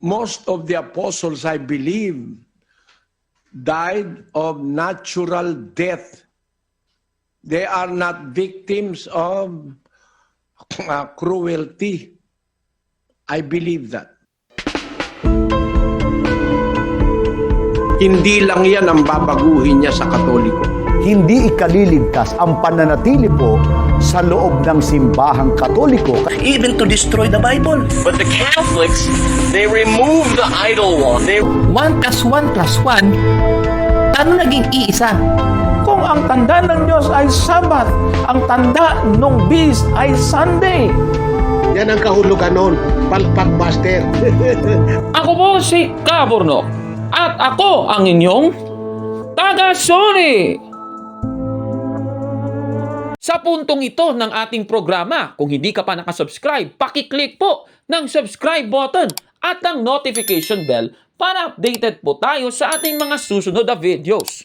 most of the apostles, I believe, died of natural death. They are not victims of cruelty. I believe that. Hindi lang yan ang babaguhin niya sa Katoliko. Hindi ikaliligtas ang pananatili po sa loob ng simbahang Katoliko. Even to destroy the Bible. But the Catholics, they remove the idol one. 1 plus 1 plus 1, paano naging iisa? Kung ang tanda ng Diyos ay Sabat, ang tanda ng Beast ay Sunday. Yan ang kahulugan nun, palpak master. Ako po si Kabornok at ako ang inyong taga-Suri. Sa puntong ito ng ating programa, kung hindi ka pa nakasubscribe, pakiclick po ng subscribe button at ang notification bell para updated po tayo sa ating mga susunod na videos.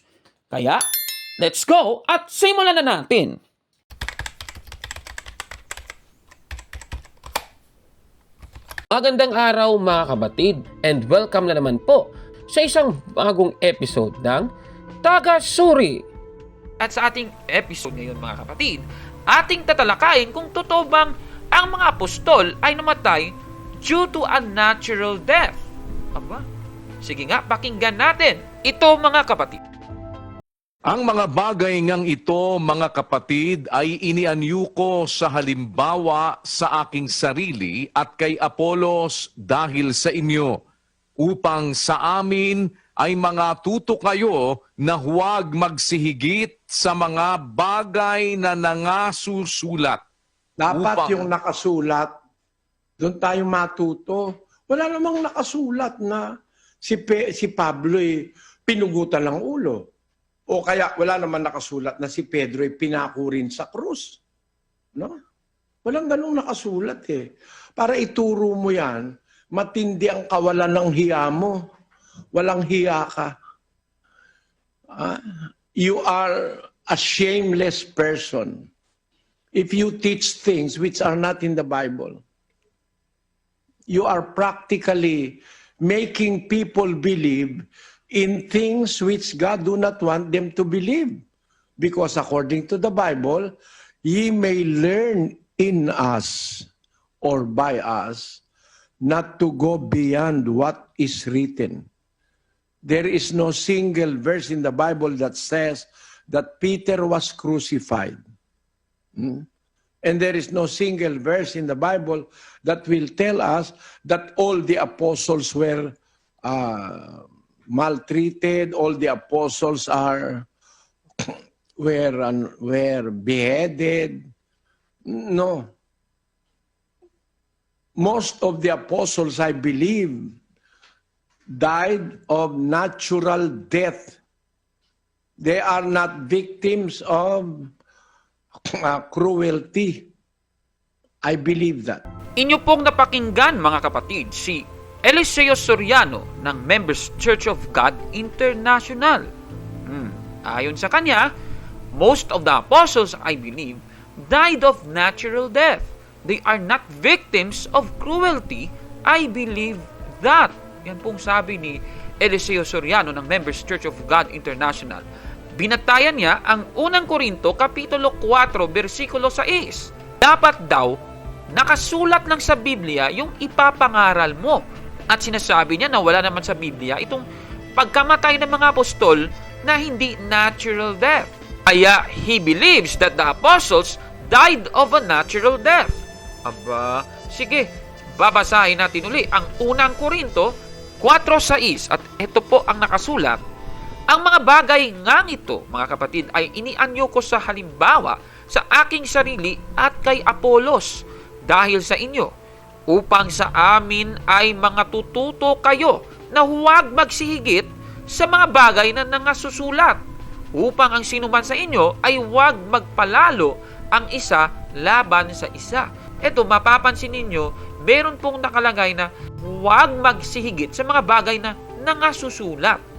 Kaya, let's go at simulan na natin! Magandang araw mga kabatid and welcome na naman po sa isang bagong episode ng Taga-Suri. At sa ating episode ngayon mga kapatid, ating tatalakayin kung totoo bang ang mga apostol ay namatay due to a natural death. Aba, sige nga, pakinggan natin ito mga kapatid. Ang mga bagay ngang ito, mga kapatid, ay inianyo ko sa halimbawa sa aking sarili at kay Apolos dahil sa inyo, upang sa amin ay mga tuto kayo na huwag magsihigit sa mga bagay na nangasusulat. Dapat yung nakasulat, doon tayo matuto. Wala namang nakasulat na si Pablo pinugutan ng ulo. O kaya wala naman nakasulat na si Pedro pinako rin sa krus. No? Walang ganung nakasulat eh. Para ituro mo yan, matindi ang kawalan ng hiya mo. Walang hiya ka. You are a shameless person if you teach things which are not in the Bible. You are practically making people believe in things which God do not want them to believe. Because according to the Bible, ye may learn in us or by us not to go beyond what is written. There is no single verse in the Bible that says that Peter was crucified. And there is no single verse in the Bible that will tell us that all the apostles were maltreated, all the apostles were beheaded. No. Most of the apostles, I believe, died of natural death. They are not victims of cruelty. I believe that. Inyo pong napakinggan mga kapatid si Eliseo Soriano ng Members Church of God International. Ayon sa kanya, most of the apostles, I believe, died of natural death. They are not victims of cruelty. I believe that. Yan pong sabi ni Eliseo Soriano ng Members Church of God International. Binatayan niya ang unang Korinto, Kapitulo 4, versikulo 6. Dapat daw, nakasulat lang sa Biblia yung ipapangaral mo. At sinasabi niya na wala naman sa Biblia itong pagkamatay ng mga apostol na hindi natural death. Kaya he believes that the apostles died of a natural death. Aba, sige, babasahin natin uli ang unang Korinto 4:6 at ito po ang nakasulat. Ang mga bagay ngang ito, mga kapatid, ay inianyo ko sa halimbawa sa aking sarili at kay Apolos dahil sa inyo, upang sa amin ay mga tututo kayo na huwag magsihigit sa mga bagay na nangasusulat, upang ang sinuman sa inyo ay huwag magpalalo ang isa laban sa isa. Ito, mapapansin ninyo, meron pong nakalagay na huwag magsihigit sa mga bagay na nangasusulat.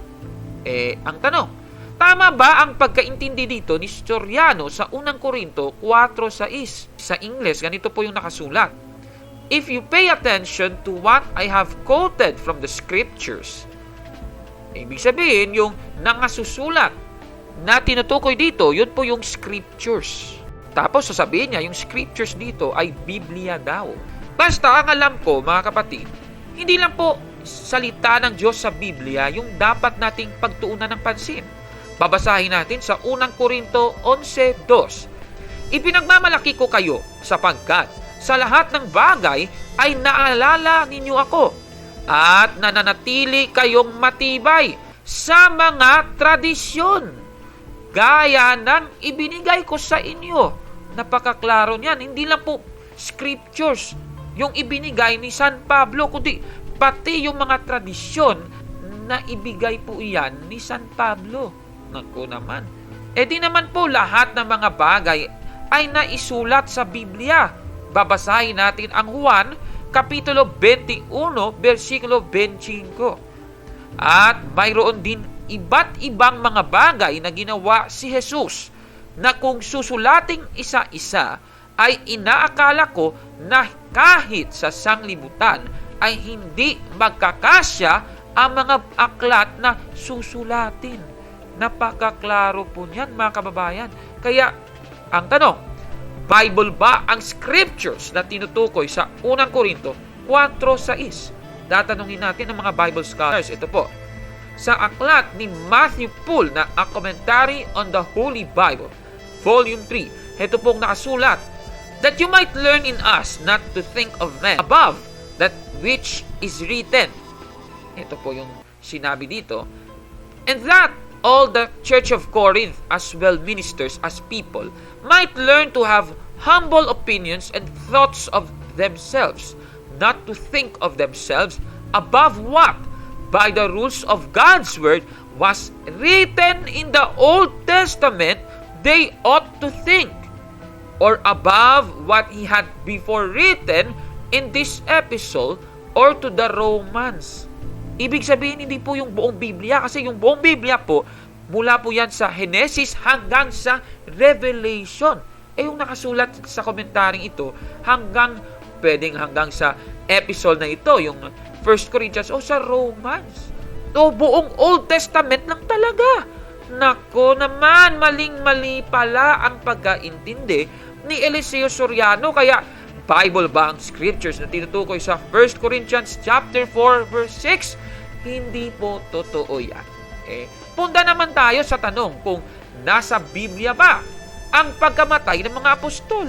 Ang tanong, tama ba ang pagkaintindi dito ni Soriano sa unang Korinto 4:6? Sa Ingles, ganito po yung nakasulat. if you pay attention to what I have quoted from the scriptures, ibig sabihin, yung nangasusulat na tinutukoy dito, yun po yung scriptures. Tapos sasabihin niya, yung scriptures dito ay Biblia daw. Basta, ang alam ko, mga kapatid, hindi lang po salita ng Diyos sa Biblia yung dapat nating pagtuunan ng pansin. Babasahin natin sa 1 Korinto 11:2. Ipinagmamalaki ko kayo sapagkat sa lahat ng bagay ay naalala ninyo ako at nananatili kayong matibay sa mga tradisyon gaya ng ibinigay ko sa inyo. Napakaklaro niyan. Hindi lang po scriptures yung ibinigay ni San Pablo, kundi pati yung mga tradisyon na ibigay po iyan ni San Pablo. Naku naman. Di naman po lahat ng mga bagay ay naisulat sa Biblia. Babasahin natin ang Juan, Kapitulo 21, versikulo 25. At mayroon din iba't ibang mga bagay na ginawa si Jesus na kung susulating isa-isa ay inaakala ko na kahit sa sanglibutan ay hindi magkakasya ang mga aklat na susulatin. Napakaklaro po niyan, mga kababayan. Kaya, ang tanong, Bible ba ang scriptures na tinutukoy sa 1 Korinto 4:6? Tatanungin natin ng mga Bible scholars. Ito po, sa aklat ni Matthew Poole na A Commentary on the Holy Bible, Volume 3, ito pong nakasulat, that you might learn in us not to think of men above that which is written. Ito po yung sinabi dito. And that all the Church of Corinth, as well ministers as people, might learn to have humble opinions and thoughts of themselves, not to think of themselves above what, by the rules of God's Word, was written in the Old Testament, they ought to think, or above what he had before written in this epistle, or to the Romans. Ibig sabihin, hindi po yung buong Biblia, kasi yung buong Biblia po, mula po yan sa Genesis hanggang sa Revelation. Yung nakasulat sa komentaryong ito, pwedeng hanggang sa epistle na ito, yung 1 Corinthians o sa Romans. Buong Old Testament lang talaga. Nako naman, maling-mali pala ang pagkaintindi ni Eliseo Soriano. Kaya, Bible ba ang scriptures na tinutukoy sa 1 Corinthians chapter 4 verse 6? Hindi po totoo yan. Punta naman tayo sa tanong kung nasa Biblia ba ang pagkamatay ng mga apostol.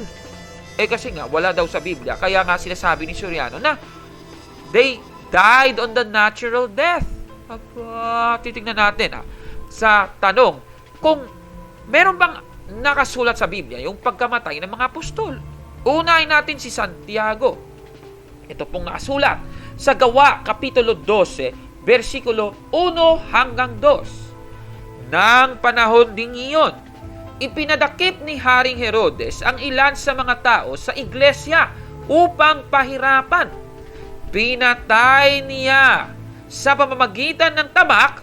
Kasi nga, wala daw sa Biblia. Kaya nga sinasabi ni Soriano na they died on the natural death. Titignan natin sa tanong kung meron bang nakasulat sa Biblia yung pagkamatay ng mga apostol. Unahin natin si Santiago. Ito pong nakasulat sa Gawa, Kapitulo 12, versikulo 1 hanggang 2. Nang panahon ding iyon, ipinadakip ni Haring Herodes ang ilan sa mga tao sa iglesia upang pahirapan. Pinatay niya sa pamamagitan ng tamak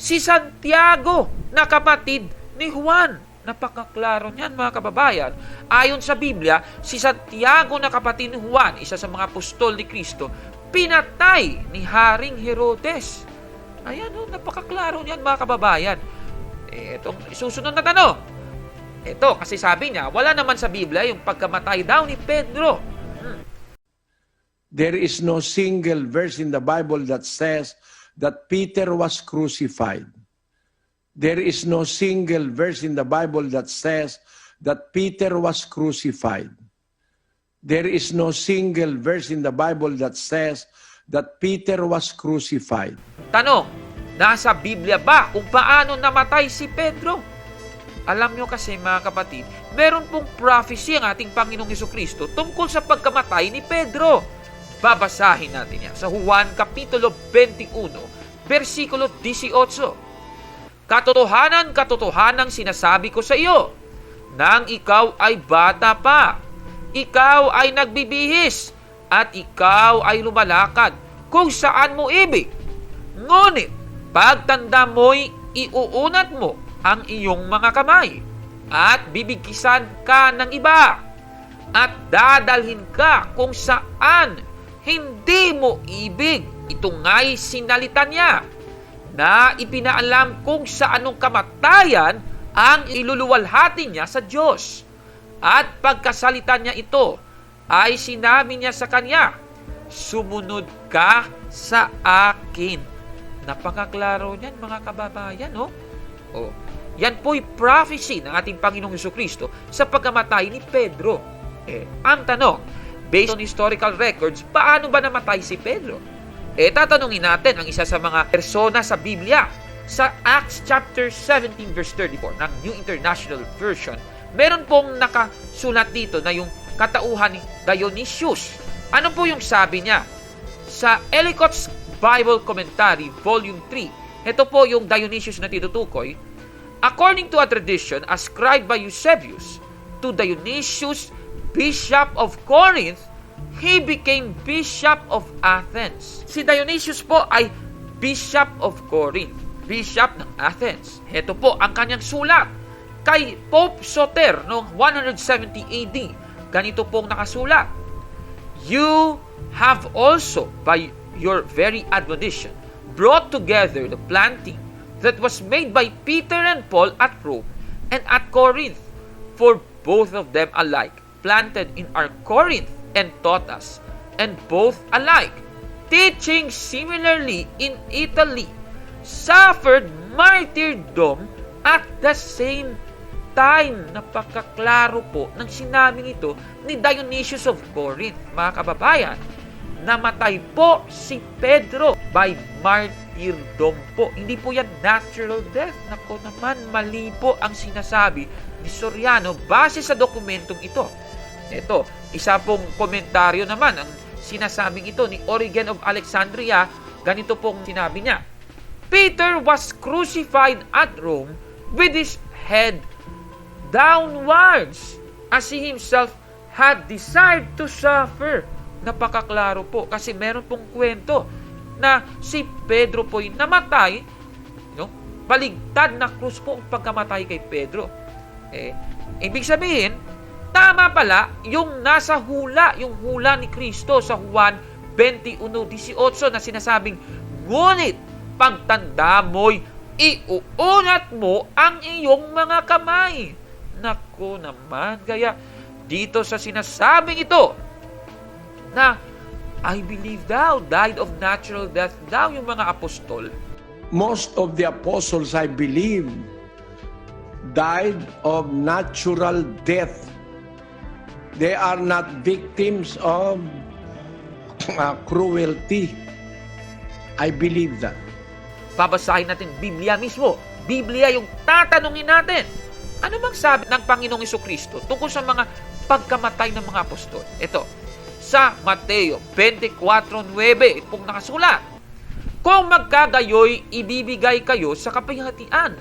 si Santiago na kapatid ni Juan. Napakaklaro niyan, mga kababayan. Ayon sa Biblia, si Santiago na kapatid ni Juan, isa sa mga apostol ni Kristo, pinatay ni Haring Herodes. Ayan, napakaklaro niyan, mga kababayan. Itong susunod na tanong. Ito, kasi sabi niya, wala naman sa Biblia yung pagkamatay daw ni Pedro. There is no single verse in the Bible that says that Peter was crucified. There is no single verse in the Bible that says that Peter was crucified. There is no single verse in the Bible that says that Peter was crucified. Tanong, nasa Biblia ba kung paano namatay si Pedro? Alam nyo kasi, mga kapatid, meron pong prophecy ang ating Panginoong Jesucristo tungkol sa pagkamatay ni Pedro. Babasahin natin yan sa Juan Kapitulo 21, versikulo 18. Katotohanan, katotohanan sinasabi ko sa iyo, nang ikaw ay bata pa, ikaw ay nagbibihis, at ikaw ay lumalakad kung saan mo ibig. Ngunit, pagtanda mo'y iuunat mo ang iyong mga kamay, at bibigkisan ka ng iba. at dadalhin ka kung saan hindi mo ibig. Ito nga'y sinalita niya na ipinaalam kung sa anong kamatayan ang iluluwalhati niya sa Diyos. At pagkasalita niya ito, ay sinabi niya sa kanya, sumunod ka sa akin. Napakaklaro niyan, mga kababayan, no? Oh, yan po'y prophecy ng ating Panginoong Jesucristo sa pagkamatay ni Pedro. Ang tanong, based on historical records, paano ba namatay si Pedro? Tatanungin natin ang isa sa mga persona sa Biblia. Sa Acts chapter 17 verse 34 ng New International Version, meron pong nakasulat dito na yung katauhan ni Dionysius. Ano po yung sabi niya? Sa Ellicott's Bible Commentary, Volume 3, ito po yung Dionysius na tinutukoy. According to a tradition ascribed by Eusebius to Dionysius, Bishop of Corinth, he became Bishop of Athens. Si Dionysius po ay Bishop of Corinth, Bishop ng Athens. Ito po ang kanyang sulat kay Pope Soter noong 170 AD. Ganito pong nakasulat, you have also, by your very admonition, brought together the planting that was made by Peter and Paul at Rome and at Corinth, for both of them alike planted in our Corinth and taught us, and both alike, teaching similarly in Italy, suffered martyrdom at the same time. Napakaklaro po ng sinabi nito ni Dionysius of Corinth. Mga kababayan, namatay po si Pedro by martyrdom po. Hindi po yan natural death. Nako naman, mali po ang sinasabi ni Soriano base sa dokumentong ito. Ito, isa pong komentaryo naman ang sinasabing ito ni Origen of Alexandria. Ganito pong sinabi niya, Peter was crucified at Rome with his head downwards as he himself had desired to suffer. Napakaklaro po kasi meron pong kwento na si Pedro po'y namatay, baligtad na krus po ang pagkamatay kay Pedro. Ibig sabihin, tama pala yung nasa hula, yung hula ni Kristo sa Juan 21:18 na sinasabing, ngunit pagtanda mo'y iuunat mo ang iyong mga kamay. Naku naman, kaya dito sa sinasabing ito na I believe thou died of natural death daw yung mga apostol. Most of the apostles, I believe, died of natural death. They are not victims of cruelty. I believe that. Babasahin natin Biblia mismo. Biblia yung tatanungin natin. Ano bang sabi ng Panginoong Jesucristo tungkol sa mga pagkamatay ng mga apostol? Ito, sa Mateo 24:9, itong nakasulat, kung magkagayoy, ibibigay kayo sa kapihatian,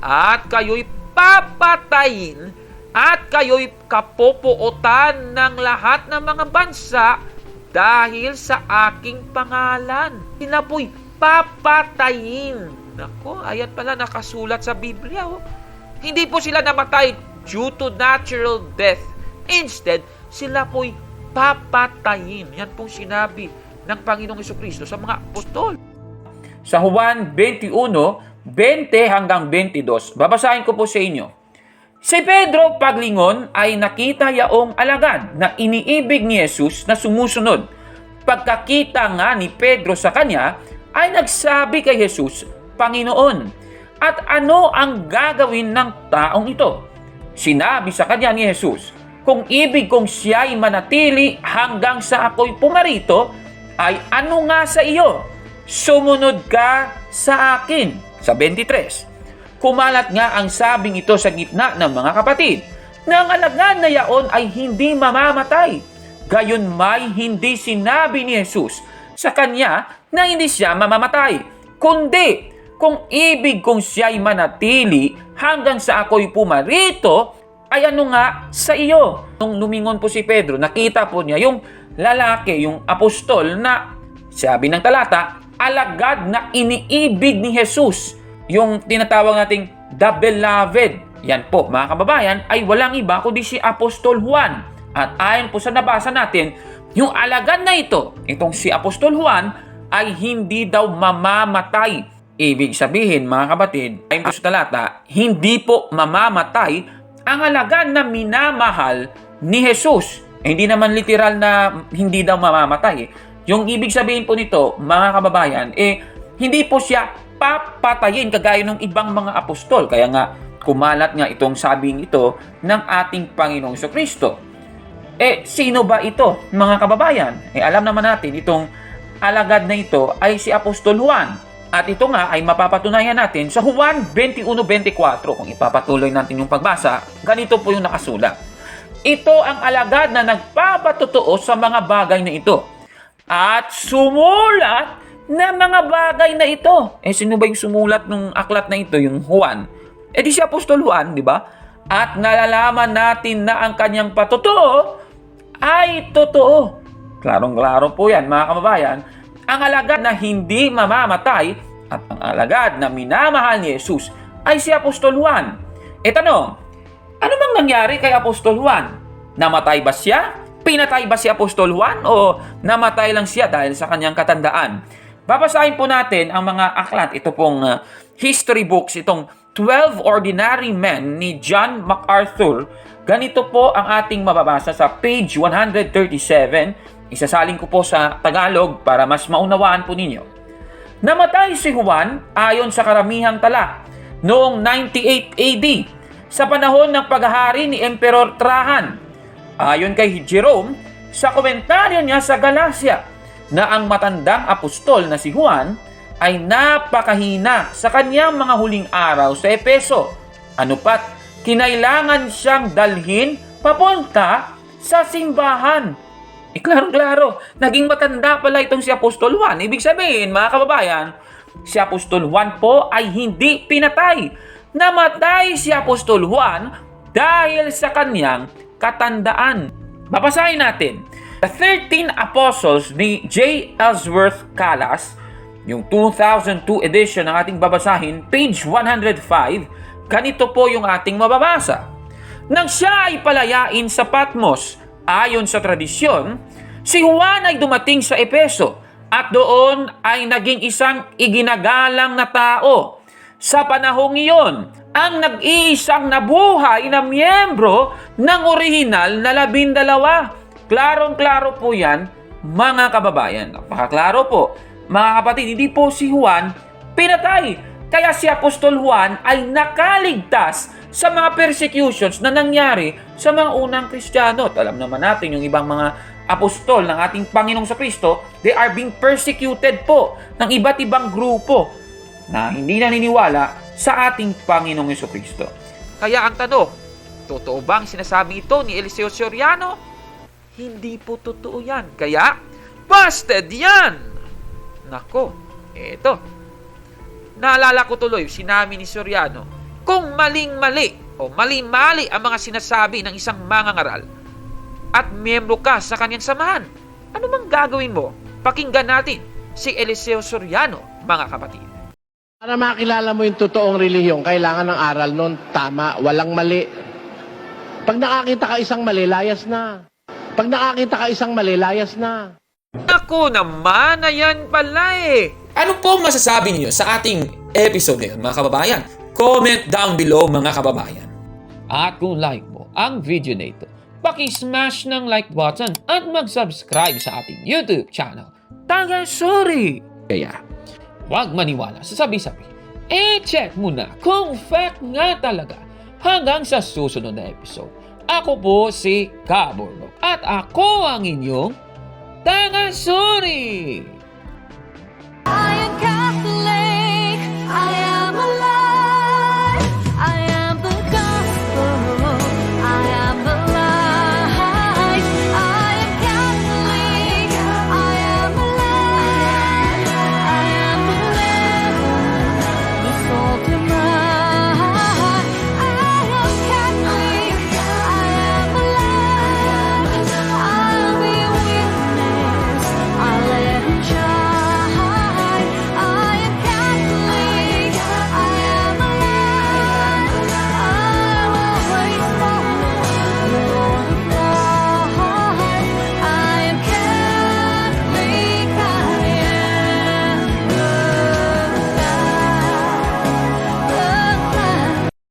at kayo'y papatayin, at kayo'y kapopuotan ng lahat ng mga bansa dahil sa aking pangalan. Sila po'y papatayin. Nako, ayan pala nakasulat sa Biblia. Hindi po sila namatay due to natural death. Instead, sila po'y papatayin. Yan pong sinabi ng Panginoong Jesucristo sa mga apostol. Sa Juan 21:20 hanggang 22, babasahin ko po sa inyo. Si Pedro paglingon ay nakita yaong alagad na iniibig ni Jesus na sumusunod. Pagkakita nga ni Pedro sa kanya, ay nagsabi kay Jesus, Panginoon, at ano ang gagawin ng taong ito? Sinabi sa kanya ni Jesus, kung ibig kong siya'y manatili hanggang sa ako'y pumarito, ay ano nga sa iyo? Sumunod ka sa akin. Sa 23, kumalat nga ang sabing ito sa gitna ng mga kapatid, na ang alagad na yaon ay hindi mamamatay. Gayon may hindi sinabi ni Jesus sa kanya na hindi siya mamamatay, kundi kung ibig kong siya'y manatili hanggang sa ako'y pumarito, ay ano nga sa iyo? Nung lumingon po si Pedro, nakita po niya yung lalaki, yung apostol na, sabi ng talata, alagad na iniibig ni Jesus. Yung tinatawag nating the beloved. Yan po, mga kababayan, ay walang iba kundi si Apostol Juan. At ayon po sa nabasa natin, yung alagad na ito, itong si Apostol Juan, ay hindi daw mamamatay. Ibig sabihin, mga kapatid, ayon po sa talata, hindi po mamamatay ang alagad na minamahal ni Jesus. Hindi naman literal na hindi daw mamamatay. Yung ibig sabihin po nito, mga kababayan, hindi po siya papatayin kagaya ng ibang mga apostol. Kaya nga, kumalat nga itong sabing ito ng ating Panginoong Jesucristo. Sino ba ito, mga kababayan? Alam naman natin, itong alagad na ito ay si Apostol Juan. At ito nga ay mapapatunayan natin sa Juan 21:24. Kung ipapatuloy natin yung pagbasa, ganito po yung nakasulat. Ito ang alagad na nagpapatotoo sa mga bagay na ito at sumulat na mga bagay na ito. Sino ba yung sumulat ng aklat na ito? Yung Juan. Di si Apostol Juan, di ba? At nalalaman natin na ang kanyang patotoo ay totoo. Klarong-klaro po yan, mga kababayan. Ang alagad na hindi mamamatay at ang alagad na minamahal ni Jesus ay si Apostol Juan. Tanong, ano bang nangyari kay Apostol Juan? Namatay ba siya? Pinatay ba si Apostol Juan? O namatay lang siya dahil sa kanyang katandaan? Babasahin po natin ang mga aklat. Ito pong history books, itong 12 Ordinary Men ni John MacArthur. Ganito po ang ating mababasa sa page 137. Isasalin ko po sa Tagalog para mas maunawaan po ninyo. Namatay si Juan ayon sa karamihang tala noong 98 AD sa panahon ng paghahari ni Emperor Trajan. Ayon kay Jerome, sa komentaryo niya sa Galacia, na ang matandang apostol na si Juan ay napakahina sa kanyang mga huling araw sa Efeso. Ano pat, kinailangan siyang dalhin papunta sa simbahan. Klaro-klaro, naging matanda pala itong si Apostol Juan. Ibig sabihin, mga kababayan, si Apostol Juan po ay hindi pinatay. Namatay si Apostol Juan dahil sa kanyang katandaan. Babasahin natin. The 13 Apostles ni J. Ellsworth Kalas, yung 2002 edition ng ating babasahin, page 105, ganito po yung ating mababasa. Nang siya ay palayain sa Patmos, ayon sa tradisyon, si Juan ay dumating sa Efeso at doon ay naging isang iginagalang na tao. Sa panahong iyon, ang nag-iisang nabuhay na miyembro ng orihinal na 12. Klarong-klaro po yan, mga kababayan. Napakaklaro po. Mga kapatid, hindi po si Juan pinatay. Kaya si Apostol Juan ay nakaligtas sa mga persecutions na nangyari sa mga unang Kristiyano. At alam naman natin yung ibang mga apostol ng ating Panginoong Jesucristo, they are being persecuted po ng iba't ibang grupo na hindi naniniwala sa ating Panginoong Jesucristo. Kaya ang tanong, totoo bang sinasabi ito ni Eliseo Soriano? Hindi po totoo yan. Kaya, busted yan! Nako, eto. Naalala ko tuloy, sinabi ni Soriano, kung maling-mali o mali-mali ang mga sinasabi ng isang mangangaral at miyembro ka sa kanyang samahan, ano bang gagawin mo? Pakinggan natin si Eliseo Soriano, mga kapatid. Para makilala mo yung totoong relihiyon, kailangan ng aral nun tama, walang mali. Pag nakakita ka isang mali, layas na. Pag nakakita ka isang mali, layas na. Ako naman, ayan pala eh. Ano po masasabi niyo sa ating episode ngayon, mga kababayan? Comment down below, mga kababayan. At kung like mo ang video na ito, paki-smash ng like button at mag-subscribe sa ating YouTube channel. Sorry! Kaya, huwag maniwala sa sabi-sabi. Check mo na kung fact nga talaga. Hanggang sa susunod na episode. Ako po si Kabornok at ako ang inyong Sorry!